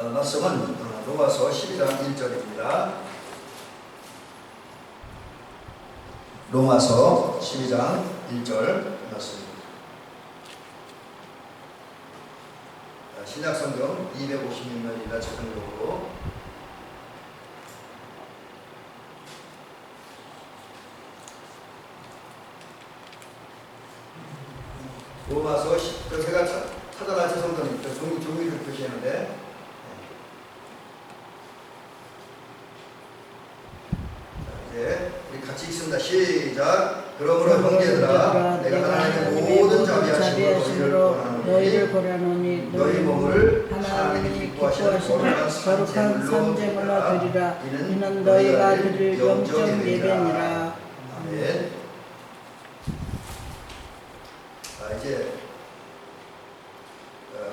말씀은 로마서 12장 1절입니다. 로마서 12장 1절 말씀입니다. 신약성경 256면이나 적용적으로 로마서 10절 제가 찾아라 성경입니다. 종이를 표시했는데 우리 같이 읽습니다. 시작. 그러므로 형제들아 내가 하나님의 모든 자비하심으로 너희를 보라노니 너희 몸을 하나님이 기뻐하시는 거룩한 산제물로 드리라. 이는 너희가 드릴 영적 예배니라. 아멘. 이제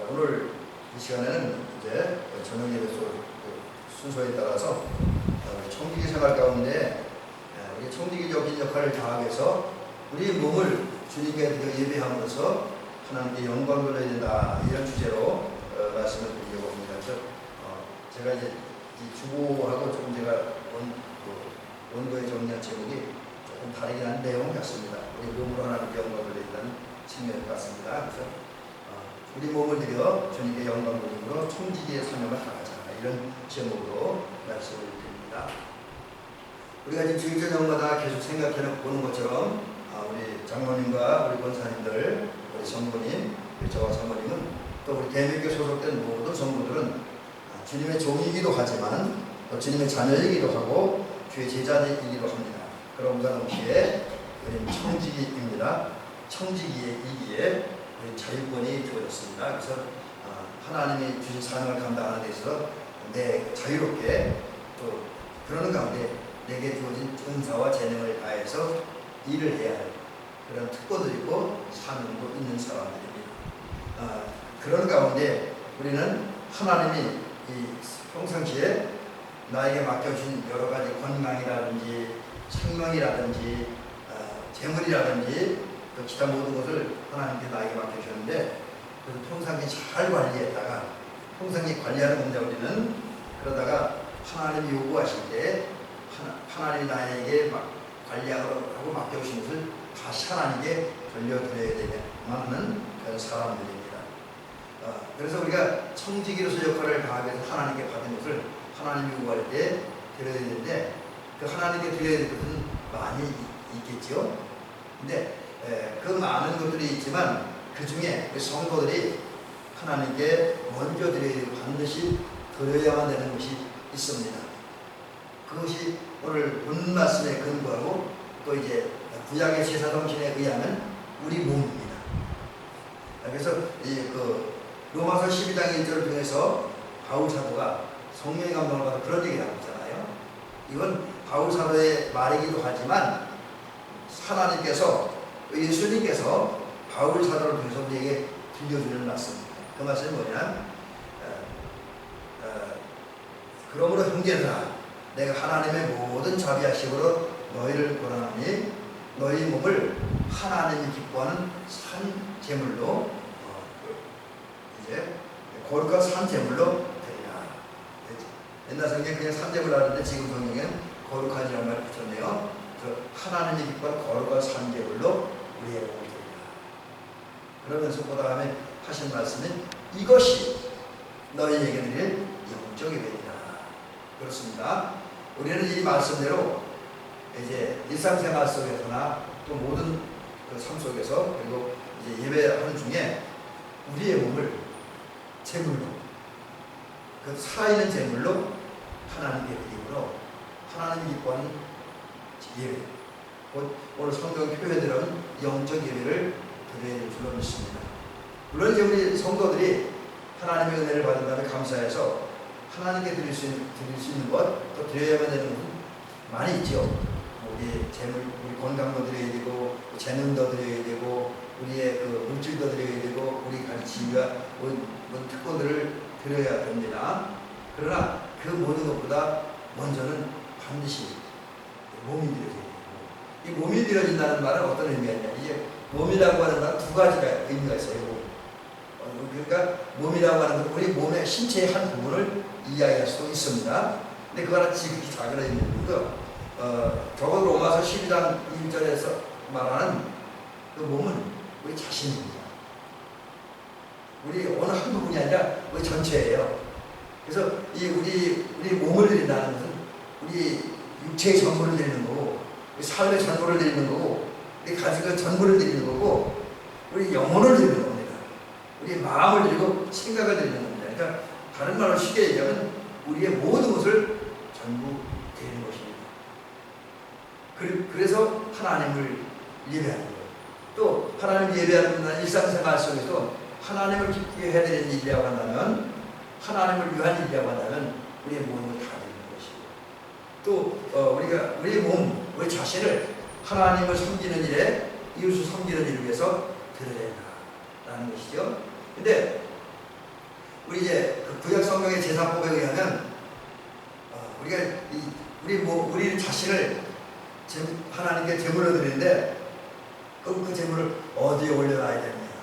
오늘 이 시간에는 이제 저녁 예배 순서에 따라서 청지기 생활 가운데 우리 청지기적인 역할을 다하면서 우리 몸을 주님께 예배함으로써 하나님께 영광을 돌려야 된다, 이런 주제로 말씀을 드리려고 합니다. 그래서 제가 이제 주보하고 조금 제가 원고에 정리한 제목이 조금 다르긴 한 내용 같습니다. 우리 몸으로 하나님께 영광을 돌리는 측면 같습니다. 그래서 우리 몸을 들여 주님께 영광 돌림으로 청지기의 사명을 다하자, 이런 제목으로 말씀을 드립니다. 우리가 지금 주일 저녁마다 계속 생각해 보는 것처럼 우리 장로님과 우리 권사님들, 우리 성도님, 저와 사모님은 또 우리 대명교에 소속된 모든 성도들은 주님의 종이기도 하지만 또 주님의 자녀이기도 하고 주의 제자이기도 합니다. 그럼과 동시에 우리는 청지기입니다. 청지기이기에 우리 자유권이 주어졌습니다. 그래서 하나님이 주신 사명을 감당하는 데 있어서 자유롭게 또 그러는 가운데 내게 주어진 은사와 재능을 다해서 일을 해야 할 그런 특권도 있고 사명도 있는 사람들입니다. 그런 가운데 우리는 하나님이 이 평상시에 나에게 맡겨주신 여러 가지 건강이라든지 생명이라든지 재물이라든지 또 기타 모든 것을 하나님께 나에게 맡겨주셨는데, 그래서 평상시 잘 관리했다가 평상시 관리하는 겁니다. 우리는 그러다가 하나님이 요구하실 때 하나님이 나에게 관리하고 맡겨주신 것을 다시 하나님께 돌려드려야 되는 그런 사람들입니다. 그래서 우리가 청지기로서 역할을 다하기 위해서 하나님께 받은 것을 하나님이 요구할 때 드려야 되는데, 그 하나님께 드려야 될 것은 많이 있겠죠. 근데 그 많은 것들이 있지만 그 중에 성도들이 하나님께 먼저 드려야 되고 반드시 드려야만 되는 것이 있습니다. 그것이 오늘 본 말씀에 근거하고 또 이제 구약의 제사정신에 의하면 우리 몸입니다. 그래서 로마서 12장 1절을 통해서 바울 사도가 성령의 감동을 받아 그런 얘기를 하고 있잖아요. 이건 바울 사도의 말이기도 하지만 하나님께서, 예수님께서 바울 사도를 통해서 우리에게 들려주는 말씀입니다. 그 말씀이 뭐냐? 그러므로 형제들아 내가 하나님의 모든 자비하심으로 너희를 권하노니 너희 몸을 하나님이 기뻐하는 산 제물로 이제 거룩한 산 제물로 드리라. 옛날 성경에 그냥 산 제물 하는데 지금 성경에는 거룩한이라는 말을 붙였네요. 그래서 하나님이 기뻐하는 거룩한 산 제물로 우리의 몸을 드리라. 그러면서 그 다음에 하신 말씀은 이것이 너희에게 드릴 영적 예배니라. 그렇습니다. 우리는 이 말씀대로 이제 일상생활 속에서나 또 모든 그 삶 속에서 그리고 이제 예배하는 중에 우리의 몸을 제물로, 그 살아있는 제물로 하나님께 드림으로 하나님이 기뻐하는 예배, 곧 오늘 성경 표현대로는 영적 예배를 드려야 될 줄로 믿습니다. 물론 이제 우리 성도들이 하나님의 은혜를 받은 다음에 감사해서 하나님께 드릴 수 있는 것, 또 드려야만 되는 것은 많이 있죠. 우리 재물, 우리 건강도 드려야 되고, 재능도 드려야 되고, 우리의 그 물질도 드려야 되고, 우리 가르침과 특권들을 드려야 됩니다. 그러나 그 모든 것보다 먼저는 반드시 몸이 드려져야 되고, 이 몸이 드려진다는 말은 어떤 의미가 있냐? 이게 몸이라고 하는 말은 두 가지가 의미가 있어요. 그러니까 몸이라고 하는 건 우리 몸의 신체의 한 부분을 이야기할 수도 있습니다. 근데 그거는 지극히 작은 의미고요. 적어도 로마서 12장 1절에서 말하는 그 몸은 우리 자신입니다. 우리 어느 한 부분이 아니라 우리 전체예요. 그래서 이 우리 몸을 드린다는 것은 우리 육체의 전부를 드리는 거고, 우리 삶의 전부를 드리는 거고, 우리 가족의 전부를 드리는 거고, 우리 영혼을 드리는 겁니다. 우리 마음을 드리고 생각을 드리는 겁니다. 그러니까 다른 말로 쉽게 얘기하면 우리의 모든 것을 전부 드리는 것입니다. 그래서 하나님을 예배하는 거예요. 또 하나님을 예배하는 일상생활 속에서 하나님을 기쁘게 해드리는 일이라고 한다면, 하나님을 위한 일이라고 한다면 우리의 모든 걸 다 드리는 것이고, 또 우리 몸, 우리 자신을 하나님을 섬기는 일에, 이웃을 섬기는 일을 위해서 드려야 된다라는 것이죠. 근데 우리 이제 그 구약 성경의 제사법에 의하면 우리가 우리 자신을 하나님께 제물로 드리는데, 그럼 그 제물을 어디에 올려놔야 됩니까?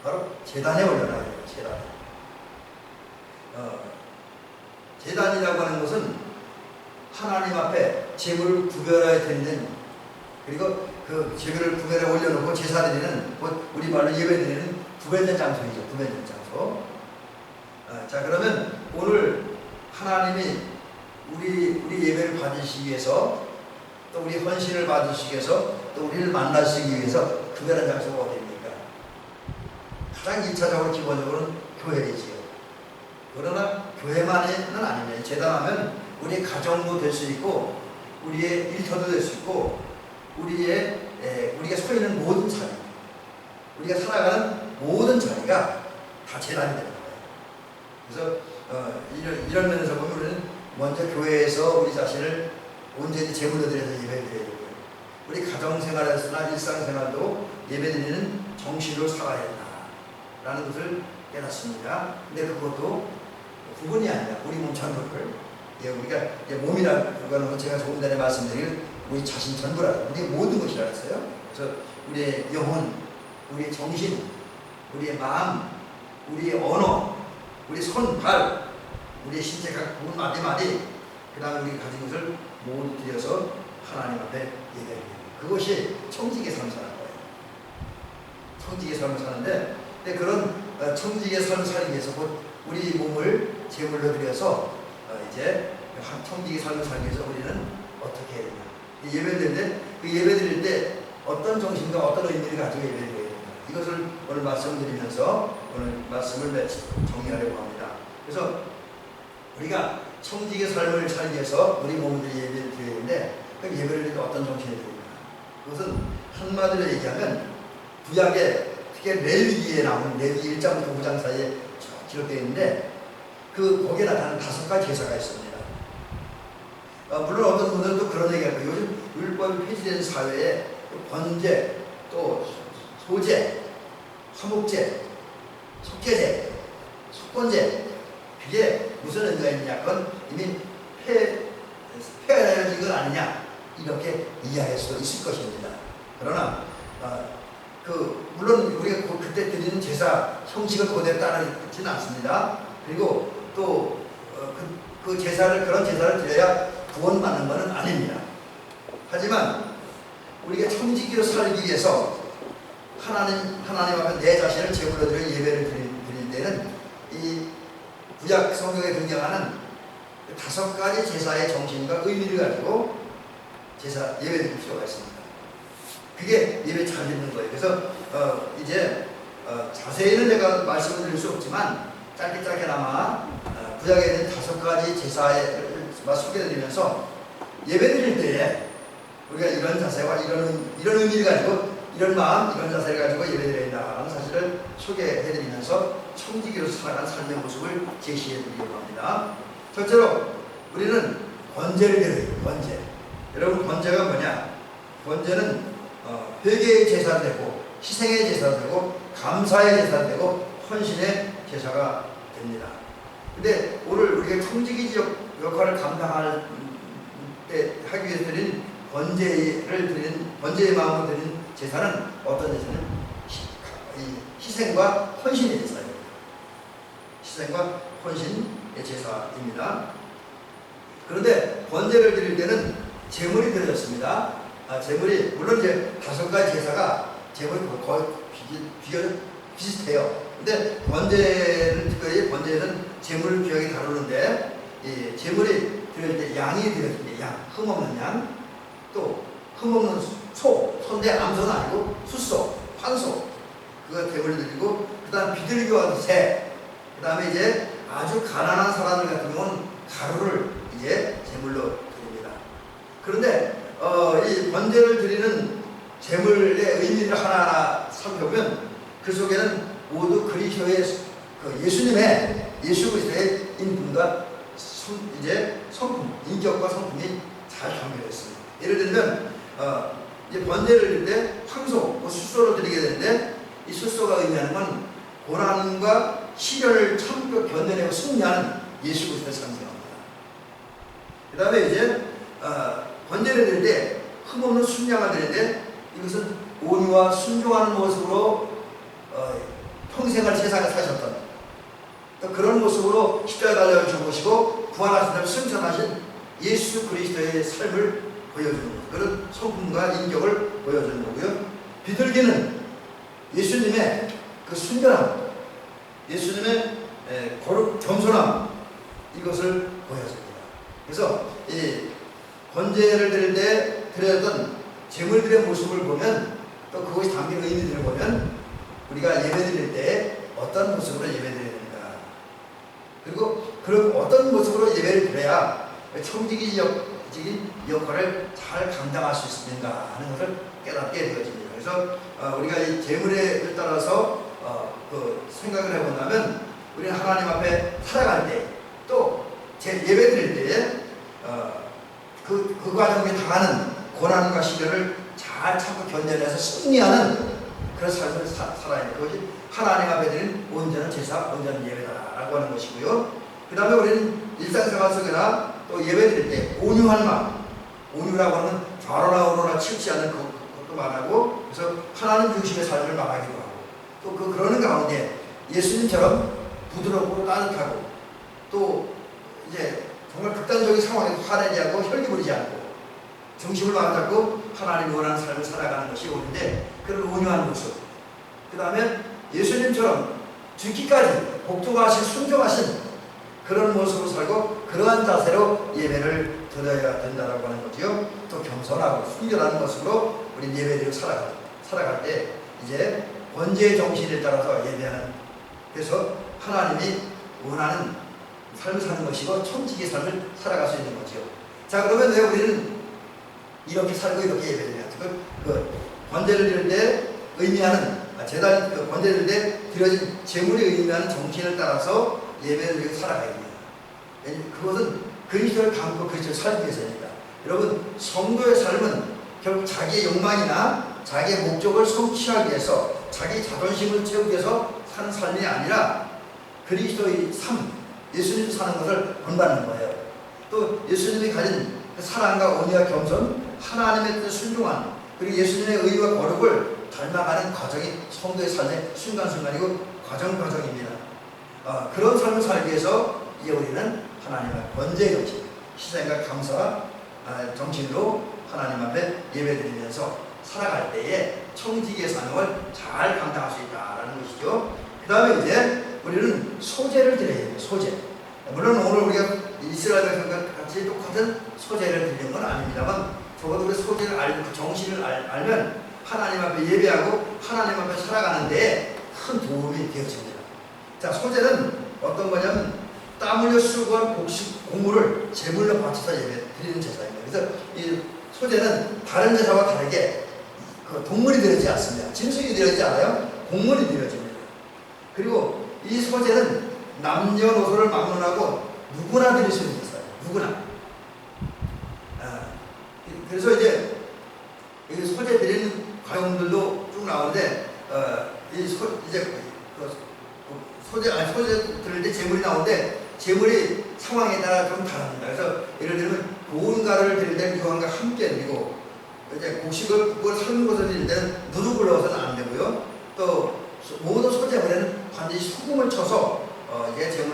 바로 제단에 올려놔야 돼요. 제단에. 제단이라고 하는 것은 하나님 앞에 제물을 구별해야 되는, 그리고 그 제물을 구별해 올려놓고 제사 드리는, 우리 말로 예배 드리는 구별된 장소이죠. 구별된 장소. 자, 그러면 오늘 하나님이 우리 예배를 받으시기 위해서, 또 우리 헌신을 받으시기 위해서, 또 우리를 만나시기 위해서 구별한 장소가 어디입니까? 가장 1차적으로 기본적으로는 교회이지요. 그러나 교회만은 아닙니다. 제단하면 우리의 가정도 될 수 있고, 우리의 일터도 될 수 있고, 우리가 서 있는 모든 자리, 우리가 살아가는 모든 자리가 다 제단이 되는 거예요. 그래서 이런 면에서 보면 우리는 먼저 교회에서 우리 자신을 온전히 제물로 드려서 예배를 드려야 되고요. 우리 가정생활에서나 일상생활도 예배드리는 정신으로 살아야 된다라는 것을 깨닫습니다. 근데 그것도 부분이 아니라 우리 몸 전부를, 우리가 몸이라는 거는 제가 조금 전에 말씀드린 우리 자신 전부라, 우리의 모든 것이라 했어요. 그래서 우리의 영혼, 우리의 정신, 우리의 마음, 우리의 언어, 우리 손, 발, 우리의 신체 각 부분 마디마디, 그 다음에 우리 가진 것을 모두 드려서 하나님 앞에 예배합니다. 그것이 청지기의 삶을 사는 거예요. 청지기의 삶을 사는데, 근데 그런 청지기의 삶을 살기 위해서 우리 몸을 제물로 드려서 이제 청지기의 삶을 살기 위해서 우리는 어떻게 해야 되냐. 예배 드릴 때, 그 예배 드릴 때 어떤 정신과 어떤 의미를 가지고 예배 드려야 됩니다. 이것을 오늘 말씀드리면서 오늘 말씀을 정리하려고 합니다. 그래서 우리가 청지기의 삶을 살기 위해서 우리 몸을 예배를 드려야 되는데, 그 예배를 드릴 때 어떤 정신이 됩니까? 그것은 한마디로 얘기하면 구약에 특히 레위기에 나오는 레위기 1장부터 9장 사이에 기록되어 있는데, 거기에 나타나는 5가지 제사가 있습니다. 물론 어떤 분들은 또 그런 얘기할 거예요. 요즘 율법이 폐지된 사회에 번제, 또 소제, 화목제, 속죄제, 속건제, 그게 무슨 의미가 있느냐? 그건 이미 폐해진 건 아니냐? 이렇게 이해할 수도 있을 것입니다. 그러나 물론 우리가 그때 드리는 제사 형식을 그대로 따르지는 않습니다. 그리고 또 그런 제사를 드려야 구원받는 것은 아닙니다. 하지만 우리가 청지기로 살기 위해서 하나님 앞에 내 자신을 제물로 드려 예배를 드릴 때는 이 구약 성경에 등장하는 5가지 제사의 정신과 의미를 가지고 예배 드릴 필요가 있습니다. 그게 예배 잘 드리는 거예요. 그래서 이제 자세히는 제가 말씀을 드릴 수 없지만 짧게나마 구약에 있는 5가지 제사를 소개해드리면서 예배 드릴 때에 우리가 이런 자세와 이런 의미를 가지고, 이런 마음, 이런 자세를 가지고 예배 드려야 된다는 사실을 소개해드리면서 청지기로 살아가는 삶의 모습을 제시해드리려고 합니다. 첫째로 우리는 번제를 드려요. 번제. 여러분, 번제가 뭐냐? 번제는 회개의 제사가 되고, 희생의 제사가 되고, 감사의 제사가 되고, 헌신의 제사가 됩니다. 근데 오늘 우리가 청지기 역할을 감당할 때 하기 위해서 드린 번제의 마음으로 드린 제사는 어떤 제사는 희생과 헌신의 제사예요. 희생과 헌신의 제사입니다. 그런데 번제를 드릴 때는 제물이 드려졌습니다. 제물이 물론 이제 5가지 제사가 제물이 거의 비슷해요. 근데 특별히 번제는 제물을 귀하게 다루는데 이 제물이 드릴 때 양이 드려집니다. 양, 흠없는 양, 또 흠없는 소인데 암소는 아니고 숫소, 환소, 그거 제물을 드리고, 그다음 비둘기와 새, 그다음에 이제 아주 가난한 사람들 같은 경우는 가루를 이제 제물로 드립니다. 그런데 이 번제를 드리는 제물의 의미를 하나하나 살펴보면 그 속에는 모두 그리스도의 예수 그리스도의 인품과 이제 성품, 인격과 성품이 잘 담겨 있습니다. 예를 들면 이제 번제를 드릴 때 황소, 숫소로 드리게 되는데 이 숫소가 의미하는 건 고난과 시련을 참고 견뎌내고 승리하는 예수 그리스도를 상징합니다. 그 다음에 이제 번제를 드릴 때 흠없는 순양을 드리는데 이것은 온유와 순종하는 모습으로 평생을 세상에 사셨던 또 그런 모습으로 십자가에 달려 죽으시고 부활하신 다음에 승천하신 예수 그리스도의 삶을 보여주는 것, 그런 성품과 인격을 보여주는 거고요. 비둘기는 예수님의 그 순결함, 예수님의 거룩 겸손함, 이것을 보여줍니다. 그래서 이 번제를 드릴 때 드렸던 제물들의 모습을 보면, 또 그것이 담긴 의미들을 보면 우리가 예배드릴 때 어떤 모습으로 예배드려야 되는가, 그리고 그런 어떤 모습으로 예배를 드려야 청지기 역할을 잘 감당할 수 있는가 하는 것을 깨닫게 되어집니다. 그래서 우리가 이 제물에 따라서 그 생각을 해본다면 우리는 하나님 앞에 살아갈 때, 또 예배드릴 때에 그 과정에 당하는 고난과 시련을 잘 참고 견뎌내서 승리하는 그런 삶을 살아야 돼요. 그것이 하나님 앞에 드린 온전한 제사, 온전한 예배다라고 하는 것이고요. 그 다음에 우리는 일상생활 속에나 또 예배드릴 때 온유한 마음, 온유라고 하는 좌로나 우로나 치우치 않는 것도 말하고, 그래서 하나님 중심의 삶을 말하기도 하고, 또 그러는 가운데 예수님처럼 부드럽고 따뜻하고, 또 이제 정말 극단적인 상황에서 화내지 않고 혈기 부리지 않고 중심을 맞잡고 하나님이 원하는 삶을 살아가는 것이 옳은데, 그런 온유한 모습, 그 다음에 예수님처럼 죽기까지 복종하신 순종하신 그런 모습으로 살고 그러한 자세로 예배를 드려야 된다고 하는 거죠. 또 겸손하고 순결한 모습으로 우리 예배드리고 살아갈 때 이제 번제의 정신에 따라서 예배하는, 그래서 하나님이 원하는 삶을 사는 것이고 청지기의 삶을 살아갈 수 있는 거죠. 자, 그러면 왜 우리는 이렇게 살고 이렇게 예배드려야 돼요? 번제를 드릴 때 의미하는 번제를 드릴 때 드려진 제물이 의미하는 정신을 따라서 예배를 드리고 살아가야 됩니다. 그것은 그리스도를 담고 그리스도를 살기 위해서입니다. 여러분, 성도의 삶은 결국 자기의 욕망이나 자기의 목적을 성취하기 위해서, 자기 자존심을 채우기 위해서 사는 삶이 아니라 그리스도의 삶, 예수님이 사는 것을 본받는 거예요. 또 예수님이 가진 사랑과 온유와 겸손, 하나님의 뜻에 순종한, 그리고 예수님의 의와 거룩을 닮아가는 과정이 성도의 삶의 순간순간이고 과정입니다. 그런 삶을 살기 위해서 이제 우리는 하나님의 번제의 정신, 희생과 감사 정신으로 하나님 앞에 예배드리면서 살아갈 때에 청지기의 사명을 잘 감당할 수 있다는 것이죠. 그 다음에 이제 우리는 소제를 드려야 돼요. 소제. 물론 오늘 우리가 이스라엘과 같이 똑같은 소제를 드리는 건 아닙니다만, 적어도 우리 소제를 알고 그 정신을 알면 하나님 앞에 예배하고 하나님 앞에 살아가는데 큰 도움이 되어집니다. 자, 소제는 어떤 거냐면 땀 흘려 수고한 곡물을 제물로 바쳐서 예배 드리는 제사입니다. 그래서 이 소제는 다른 제사와 다르게 동물이 드려지지 않습니다. 짐승이 드려지지 않아요. 곡물이 드려집니다. 그리고 이 소제는 남녀노소를 막론하고 누구나 드릴 수 있는 제사예요. 누구나. 그래서 이제 이 소제 드리는 과정들도 쭉 나오는데, 소제 드릴 때 제물이 나오는데 제물이 상황에 따라 좀 다릅니다. 그래서 예를 들면 고운가루를 드릴 때는 유황과 함께 드리고, 이제 곡식을 삶은 것을 드릴 때는 누룩을 넣어서는 안 되고요. 또 모든 소제물에는 반드시 소금을 쳐서 이제 제물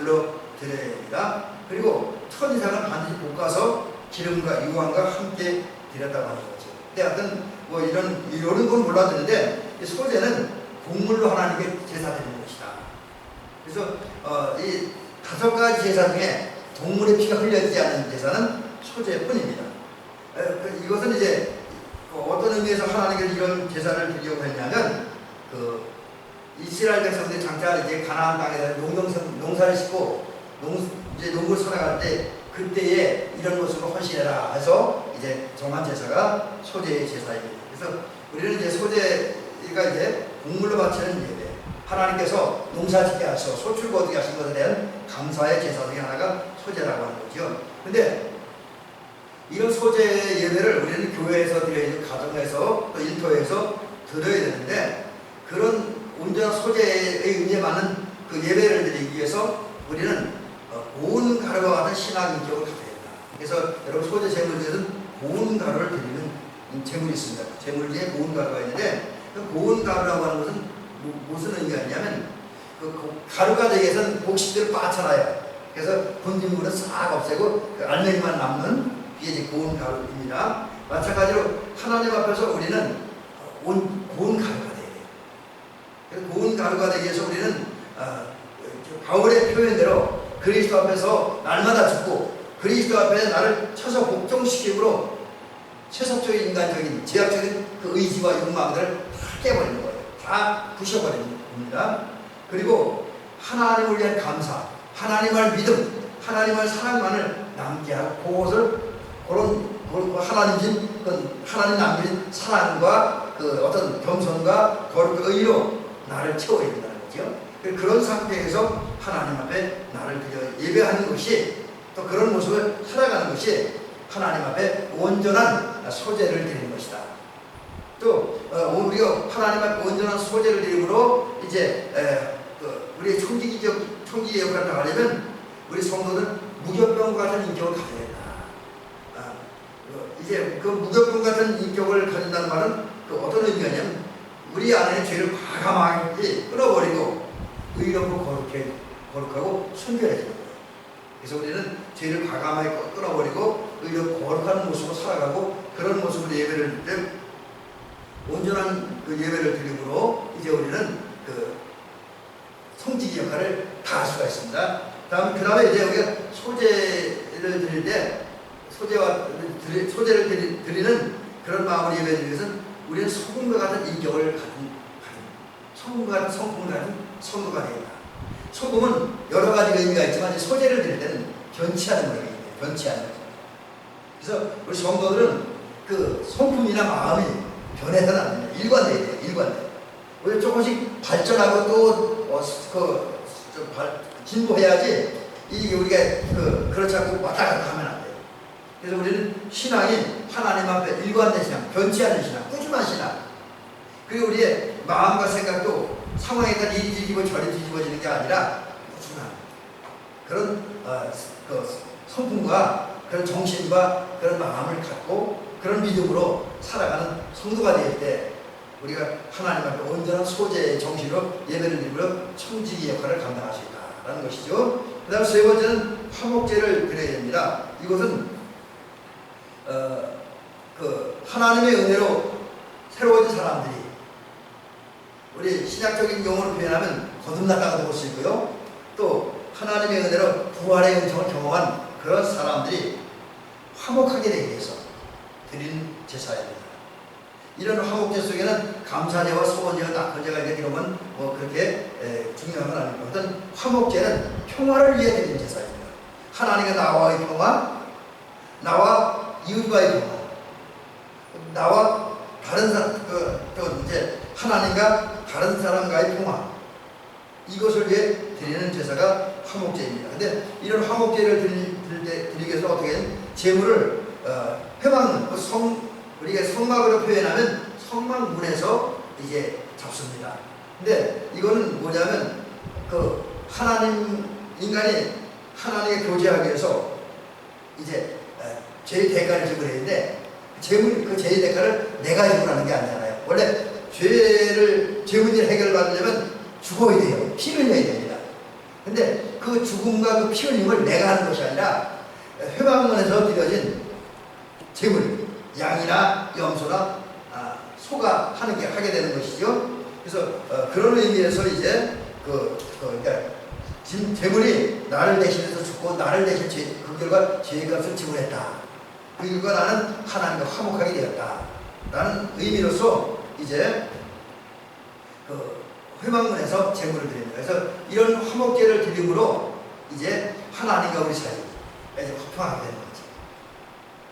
드려야 됩니다. 그리고 1000 이상은 반드시 볶아서 기름과 유황과 함께 드렸다고 하는 거죠. 근데 하여튼 뭐 이런 건 몰랐는데 이 소제는 곡물로 하나님께 제사 드리는 것이다. 그래서 이 5가지 제사 중에 동물의 피가 흘려지지 않는 제사는 소제뿐입니다. 이것은 이제 어떤 의미에서 하나님께 이런 제사를 드리려고 했냐면 이스라엘 백성들이 장차 이제 가나안 땅에서 농사를 짓고 이제 농부를 살아갈 때 그때에 이런 모습으로 헌신해라 해서 이제 정한 제사가 소제의 제사입니다. 그래서 우리는 이제 소제가 이제 곡물로 바치는 예배, 하나님께서 농사짓게 하셔 소출 거두게 하신 것에 대한 감사의 제사 중에 하나가 소제라고 하는 거죠. 근데 이런 소제 예배를 우리는 교회에서 드려야 되고 가정에서 또 일터에서 드려야 되는데 그런 온전한 소제의 의미에 맞는 그 예배를 드리기 위해서 우리는 고운 가루와 같은 신앙 인격을 가져야 된다. 그래서 여러분 소제 제물 중에서는 고운 가루를 드리는 제물이 있습니다. 제물 중에 고운 가루가 있는데 그 고운 가루라고 하는 것은 무슨 의미가 있냐면 그 가루가 되기 위해서는 곡식들을 빠쳐놔요. 그래서 분진물은 싹 없애고 그 알맹이만 남는 이게 이제 고운 가루입니다. 마찬가지로 하나님 앞에서 우리는 고운 가루가 돼야 돼요. 그래서 고운 가루가 되기 위해서 우리는 바울의 표현대로 그리스도 앞에서 날마다 죽고 그리스도 앞에 나를 쳐서 복종시키므로 세속적인 인간적인 제약적인 그 의지와 욕망들을 다 깨버리는 거예요. 다 부셔버리는 겁니다. 그리고 하나님을 위한 감사, 하나님을 믿음, 하나님의 사랑만을 남게 하고 그런 하나님 남긴 사랑과 그 어떤 겸손과 거룩 의로 나를 채워야 된다는 거죠. 그런 상태에서 하나님 앞에 나를 드려 예배하는 것이 또 그런 모습을 살아가는 것이 하나님 앞에 온전한 소제를 드리는 것이다. 또 우리가 하나님 앞에 온전한 소제를 드림으로 이제 우리의 총기의 역할을 하려면 우리 성도는 무교병 같은 인격을 가져야 된다. 이제 그 무교병 같은 인격을 가진다는 말은 어떤 의미냐면 우리 안에 죄를 과감하게 끊어버리고 의롭고 거룩하고 순결해지는 거예요. 그래서 우리는 죄를 과감하게 끊어버리고 의롭고 거룩한 모습으로 살아가고 그런 모습으로 예배를 드릴 때 온전한 그 예배를 드림으로 이제 우리는 그 성직의 역할을 다 할 수가 있습니다. 그 다음에 이제 우리가 소제를 드릴 때 소제를 드리는 그런 마음으로 예배드리는 것은 우리는 소금과 같은 인격을 가진 소금과 같은 성품을 가진 성도가 되겠다. 소금은 여러 가지 의미가 있지만 소제를 드릴 때는 변치하는 의미가 있네요. 변치하는 거죠. 그래서 우리 성도들은 그 성품이나 마음이 변해서는 안 됩니다. 일관돼야 돼요. 일관돼. 우리 조금씩 발전하고 또 진보해야지 이게 우리가 그렇지 않고 왔다 갔다 하면 안 돼요. 그래서 우리는 신앙이 하나님 앞에 일관된 신앙, 변치 않는 신앙, 꾸준한 신앙. 그리고 우리의 마음과 생각도 상황에 따라 이리 뒤집어 저리 뒤집어지는 게 아니라 꾸준한 그런 그 성품과 그런 정신과 그런 마음을 갖고 그런 믿음으로 살아가는 성도가 될 때 우리가 하나님 앞에 온전한 소재의 정신으로 예배를 드리므로 청지기 역할을 감당할 수 있다라는 것이죠. 그 다음 세 번째는 화목제를 드려야 됩니다. 이것은 그 하나님의 은혜로 새로워진 사람들이 우리 신약적인 용어로 표현하면 거듭났다고도 볼 수 있고요. 또 하나님의 은혜로 부활의 은총을 경험한 그런 사람들이 화목하게 되기 위해서 드린 제사입니다. 이런 화목제 속에는 감사제와 소원제와 낙헌제가 이러면 뭐 그렇게 중요한 건 아닙니다. 어떤 화목제는 평화를 위해 드린 제사입니다. 하나님과 나와의 평화, 나와 이웃과의 평화, 나와 다른 사람, 이제 하나님과 다른 사람과의 평화, 이것을 위해 드리는 제사가 화목제입니다. 근데 이런 화목제를 드리기 위해서 어떻게 하면 제물을 회막문, 우리가 성막으로 표현하면 성막문에서 이제 잡습니다. 근데 이거는 뭐냐면 인간이 하나님과 교제하기 위해서 이제 죄의 대가를 지불해야 되는데 그 죄의 대가를 내가 지불하는 게 아니잖아요. 원래 죄 문제를 해결받으려면 죽어야 돼요. 피를 내야 됩니다. 근데 그 그 죽음과 그 피 흘림을 내가 하는 것이 아니라 회막문에서 드려진 제물, 양이나 염소나 소가 하게 되는 것이죠. 그래서 그런 의미에서 이제 그러니까 제물이 나를 대신해서 죽고 나를 대신 그 결과 죄값을 지불했다. 그 결과 나는 하나님과 화목하게 되었다. 라는 의미로서 이제 그 회막문에서 제물을 드립니다. 그래서 이런 화목제를 드림으로 이제 하나님과 우리 사이에 이제 화평하게 되는 거죠.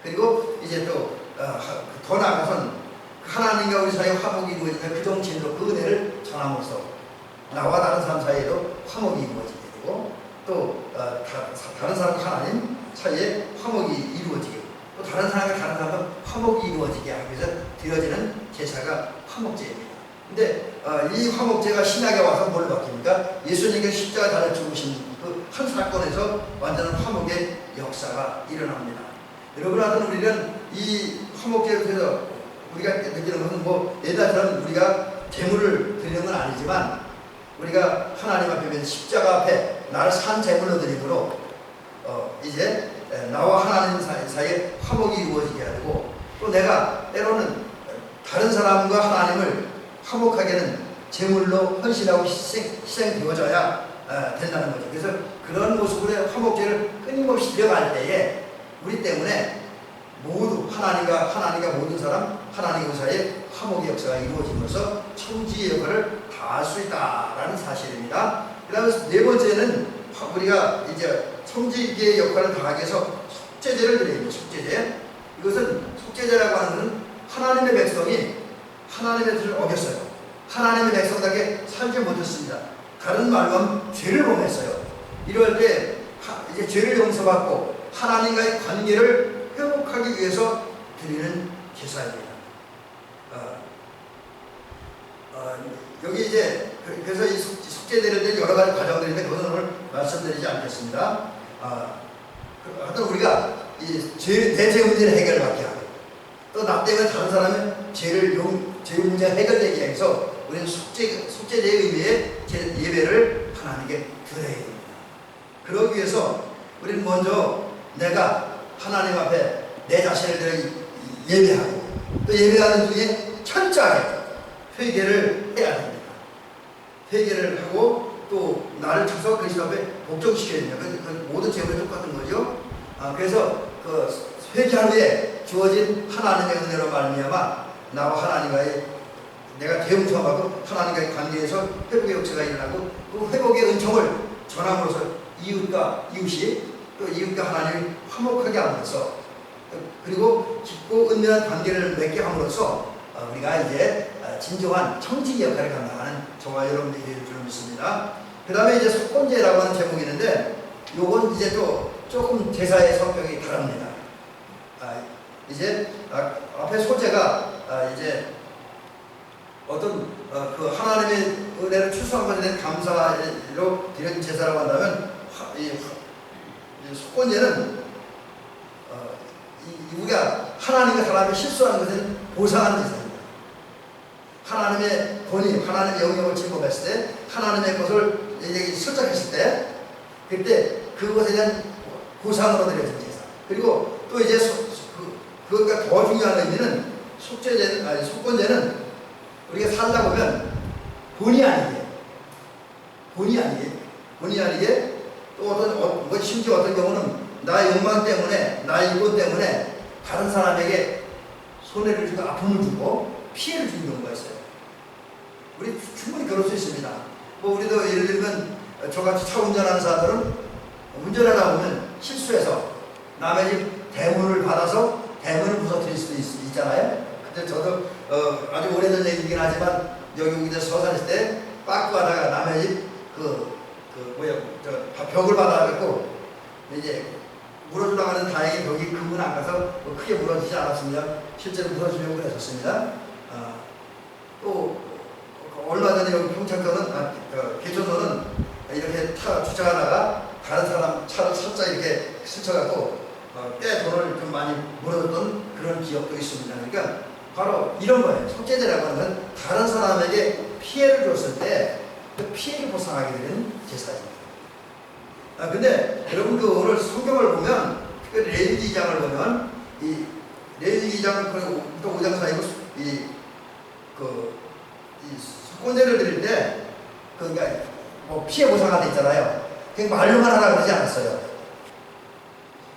그리고 이제 또 더 나아가서는 하나님과 우리 사이에 화목이 이루어지는 그 정신으로 그 은혜를 전함으로써 나와 다른 사람 사이에도 화목이 이루어지게 되고 또 다른 사람과 하나님 사이에 화목이 이루어지게 또 다른 사람과 다른 사람과 화목이 이루어지게 하기 위해서 드려지는 제사가 화목제입니다. 근데 이 화목제가 신약에 와서 뭘 바뀝니까? 예수님께서 십자가 달려 죽으신 그 한 사건에서 완전한 화목의 역사가 일어납니다. 여러분 하여튼 우리는 이 화목제를 통해서 우리가 느끼는 것은 뭐 옛날처럼 우리가 제물을 드리는 건 아니지만 우리가 하나님 앞에 십자가 앞에 나를 산 제물로 드림으로 이제 나와 하나님 사이에 화목이 이루어지게 하고 또 내가 때로는 다른 사람과 하나님을 화목하게는 제물로 헌신하고 희생되어져야 된다는 거죠. 그래서 그런 모습으로 화목제를 끊임없이 들어갈 때에 우리 때문에 모두 하나님과 모든 사람, 하나님과 사이에 화목의 역사가 이루어지면서 청지의 역할을 다할 수 있다라는 사실입니다. 그 다음에 네 번째는 우리가 이제 청지기의 역할을 다하기 위해서 속죄제를 드립니다. 속죄제. 이것은 속죄제라고 하는 것은 하나님의 백성이 하나님의 뜻을 어겼어요. 하나님의 백성답게 살지 못했습니다. 다른 말로 하면 죄를 범했어요. 이럴 때 이제 죄를 용서받고 하나님과의 관계를 회복하기 위해서 드리는 제사입니다. 여기 이제 그래서 이 속죄제를 여러 가지 과정들인데 그것은 오늘 말씀드리지 않겠습니다. 하여튼 우리가 내 죄 문제를 해결받게 하고 또 나 때문에 다른 사람의 죄 문제가 해결되게 해서 우리는 속죄제의 의미의 예배를 하나님께 드려야 됩니다. 그러기 위해서 우리는 먼저 내가 하나님 앞에 내 자신을 들어 예배하고 또 예배하는 중에 철저하게 회개를 해야 됩니다. 회개를 하고 또 나를 쳐서 그리스도 앞에 복종시켜야 됩니다. 그 모든 제물이 똑같은 거죠. 그래서 그 회개한 후에 주어진 하나님의 은혜로 말미암아 나와 하나님과의 내가 대응처하고 하나님과의 관계에서 회복의 역사가 일어나고 그 회복의 은총을 전함으로써 이웃이 또 이웃과 하나님을 화목하게 함으로써 그리고 깊고 은밀한 관계를 맺게 함으로써 우리가 이제 진정한 청지기 역할을 감당하는 저와 여러분들이 될 줄 믿습니다. 그 다음에 이제 속건제라고 하는 제목이 있는데 요건 이제 또 조금 제사의 성격이 다릅니다. 이제 앞에 소제가 이제 어떤 그 하나님의 은혜를 추수한 것에 대한 감사로 드린 제사라고 한다면 이 속건제는 우리가 하나님과 사람이 실수하는 것을 보상하는 제사입니다. 하나님의 권위, 하나님의 영역을 침범했을 때 하나님의 것을 설정했을 때 그때 그것에 대한 보상으로 드려진 제사. 그리고 또 이제 그것과 더 중요한 의미는 속건제는 우리가 살다 보면 본의 아니게 또 심지어 어떤 경우는 나의 욕망 때문에 나의 이권 때문에 다른 사람에게 손해를 주고 아픔을 주고 피해를 주는 경우가 있어요. 우리 충분히 그럴 수 있습니다. 뭐 우리도 예를 들면 저같이 차 운전하는 사람들은 운전하다 보면 실수해서 남의 집 대문을 받아서 대문을 부서뜨릴 수도 있잖아요. 근데 저도 아주 오래전 얘기긴 하지만 여기 이제 서산 있을 때 빠꾸 하다가 남의 집 벽을 받아갖고 이제 물어주려고 하는 다행히 벽이 금은 안 가서 크게 물어지지 않았습니다. 실제로 물어주려고 했었습니다. 또 얼마 전에 여기 평창도는 개천도는 이렇게 주차하다가 다른 사람 차를 살짝 이렇게 스쳐갖고 꽤 돈을 좀 많이 물어줬던 그런 기억도 있습니다. 그러니까 바로 이런 거예요. 속죄제라고 하는 건 다른 사람에게 피해를 줬을 때 그 피해를 보상하게 되는 제사입니다. 근데 여러분 그 오늘 성경을 보면 특별히 레위기 2장을 보면 이 레위기 2장 또 5장 사이고 이 속건제를 드릴 때 그러니까 뭐 피해 보상가 돼 있잖아요. 그냥 말로만 하라 그러지 않았어요.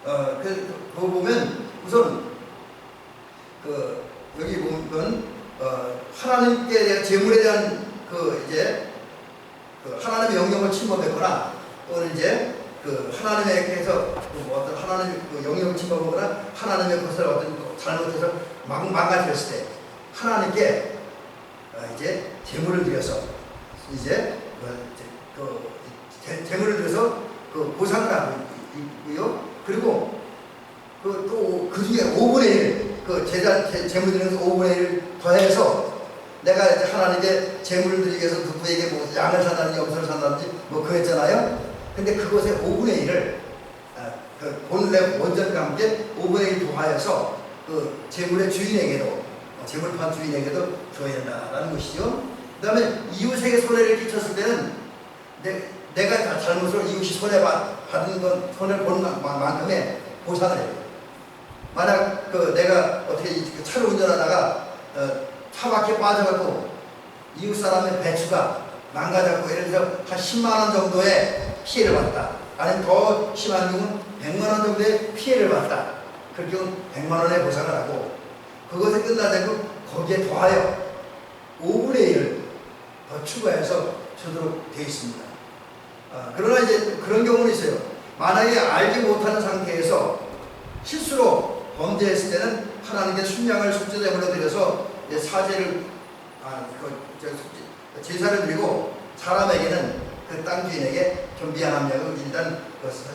그거 보면 우선 여기 보면 하나님께 대한 재물에 대한 하나님의 영역을 침범했거나 또는 이제 하나님에게서 어떤 하나님의 영역을 침범하거나 하나님의 것을 어떤 잘못해서 망가뜨렸을 때 하나님께 이제 재물을 드려서 이제 재물을 드려서 보상을 하고 있고요. 그리고 또 그 중에 5분의 1 재물 드리면서 5분의 1 더해서 내가 이제 하나님께 재물을 드리기 위해서 누구에게 뭐 양을 산다든지 염소를 산다든지 뭐 그랬잖아요. 근데 그것의 5분의 1을 본래 원전과 함께 5분의 1 더하여서 재물의 주인에게도 재물판 주인에게도 줘야 된다라는 것이죠. 그 다음에 이웃에게 손해를 끼쳤을 때는 내가 잘못으로 이웃이 손해받은 건 손해를 본 만큼의 보상을 해요. 만약 내가 어떻게 차를 운전하다가 차 밖에 빠져갖고 이웃 사람의 배추가 망가져갖고 예를 들어서 한 10만원 정도의 피해를 봤다. 아니면 더 심한 경우는 100만원 정도의 피해를 봤다. 그럴 경우는 100만원의 보상을 하고 그것에 끝나지 않고 거기에 더하여 5분의 1을 더 추가해서 주도록 되어 있습니다. 그러나 이제 그런 경우는 있어요. 만약에 알지 못하는 상태에서 실수로 범죄했을 때는 하나님께 순양을 속죄제물로 드려서 사죄를 제사를 드리고 사람에게는 그 땅 주인에게 좀 미안함이라고 일단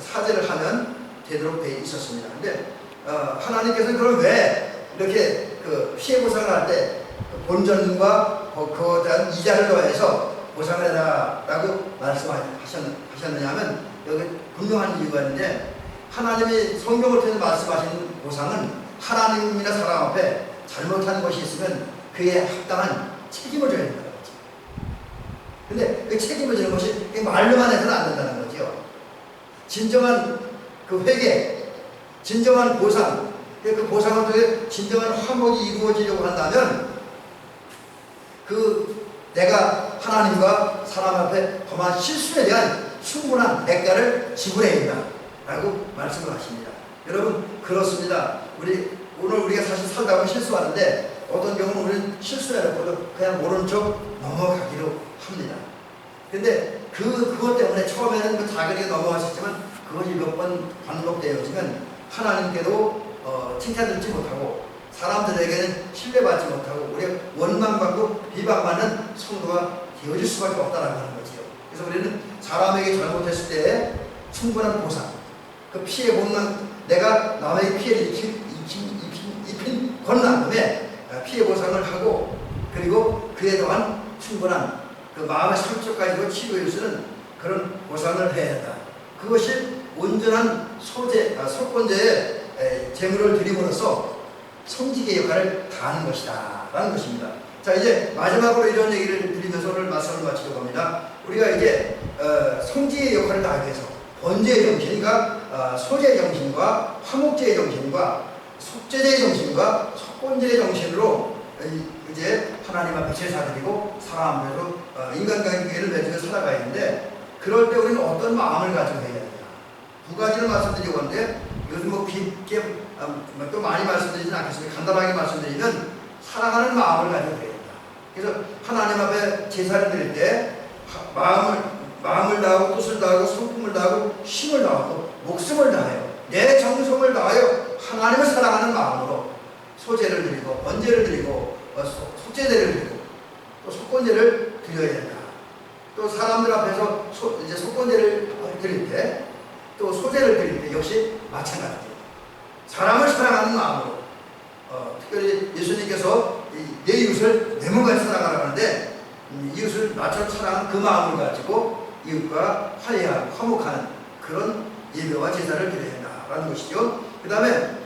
사죄를 하면 되도록 되어 있었습니다. 근데 하나님께서는 그럼 왜 이렇게 피해 보상을 할 때 본전과 그거에 대한 이자를 더해서 보상을 해라라고 말씀하셨느냐 하면 여기 분명한 이유가 있는데 하나님이 성경을 통해서 말씀하시는 보상은 하나님이나 사람 앞에 잘못한 것이 있으면 그에 합당한 책임을 져야 된다는 거죠. 근데 그 책임을 지는 것이 말로만 해서는 안 된다는 거죠. 진정한 회개, 진정한 보상, 그 보상을 통해 진정한 화목이 이루어지려고 한다면 내가 하나님과 사람 앞에 범한 실수에 대한 충분한 대가를 지불해야 된다라고 말씀을 하십니다. 여러분 그렇습니다. 오늘 우리가 사실 살다 보면 실수하는데 어떤 경우는 우리는 실수해놓고도 그냥 모른 척 넘어가기로 합니다. 근데 그것 때문에 처음에는 자그리게 넘어가셨지만 그것이 몇 번 반복되어지면 하나님께도 칭찬받지 못하고 사람들에게는 신뢰받지 못하고 우리가 원망받고 비방받는 성도가 되어질 수밖에 없다는 거지요. 그래서 우리는 사람에게 잘못했을 때 충분한 보상, 그 피해 본만 내가 남에게 피해를 입힌 건만큼의 피해 보상을 하고 그리고 그에 더한 충분한 마음의 상처까지도 치료해 주는 그런 보상을 해야 한다. 그것이 온전한 속건제의 재물을 드림으로써 성직의 역할을 다하는 것이다 라는 것입니다. 자, 이제 마지막으로 이런 얘기를 드리면서 오늘 말씀을 마치려고 합니다. 우리가 이제 성직의 역할을 다하기 위해서 번제의 정신과 소제의 정신과 화목제의 정신과 속죄제의 정신과 속건제의 정신으로 이제 하나님 앞에 제사드리고 사람 앞에서 인간관계를 맺으며 살아가야 하는데 그럴 때 우리는 어떤 마음을 가지고 해야 되냐. 두 가지를 말씀드리려고 하는데 요즘 뭐 깊게 또 많이 말씀드리지는 않겠습니다. 간단하게 말씀드리면 사랑하는 마음을 가지고 해야 된다. 그래서 하나님 앞에 제사를 드릴 때 마음을 다하고 뜻을 다하고 성품을 다하고 힘을 다하고 목숨을 다하여 내 정성을 다하여 하나님을 사랑하는 마음으로 소제를 드리고 번제를 드리고 속죄제를 드리고 또 속건제를 드려야 된다. 또 사람들 앞에서 이제 속건제를 드릴 때 또 소제를 드릴 때 역시 마찬가지입니다. 사람을 사랑하는 마음으로 특별히 예수님께서 내 이웃을 내 몸같이 사랑하라고 하는데 이웃을 나처럼 사랑하는 그 마음을 가지고 이웃과 화해하고 화목하는 그런 예배와 제사를 드려야 한다라는 것이죠. 그 다음에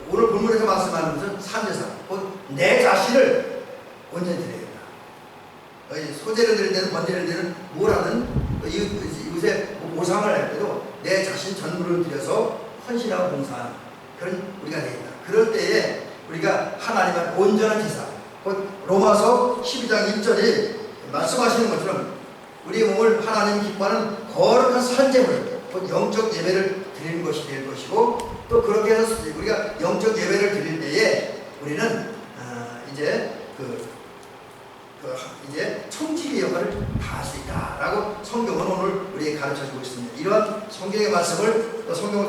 오늘 본문에서 말씀하는 것은 산제사, 곧 내 자신을 온전히 드려야 된다. 소제를 드릴 때는 번제를 드리는 뭘 하든 이웃을 보상을 할 때도 내 자신 전부를 들여서 헌신하고 봉사하는 그런 우리가 되겠다. 그럴 때에 우리가 하나님의 온전한 제사, 곧 로마서 12장 1절에 말씀하시는 것처럼 우리 몸을 하나님 기뻐하는 거룩한 산제물, 곧 영적 예배를 드리는 것이 될 것이고, 또 그렇게 해서 우리가 영적 예배를 드릴 때에 우리는 이제 이제 청지기의 역할을 다할 수 있다라고 성경은 오늘 우리에게 가르쳐주고 있습니다. 이런 성경의 말씀을 또 성경을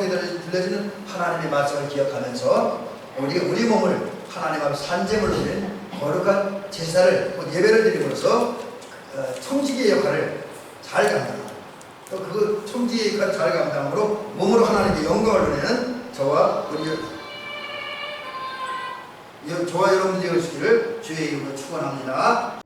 들려주는 하나님의 말씀을 기억하면서 우리 몸을 하나님 앞에 산제물로 드리는 거룩한 제사를 예배를 드림으로써 청지기의 역할을 잘 감당하고, 또 그 청지기의 역할을 잘 감당함으로 몸으로 하나님께 영광을 드리는 저와 여러분들이 되시기를 주의 이름으로 축원합니다.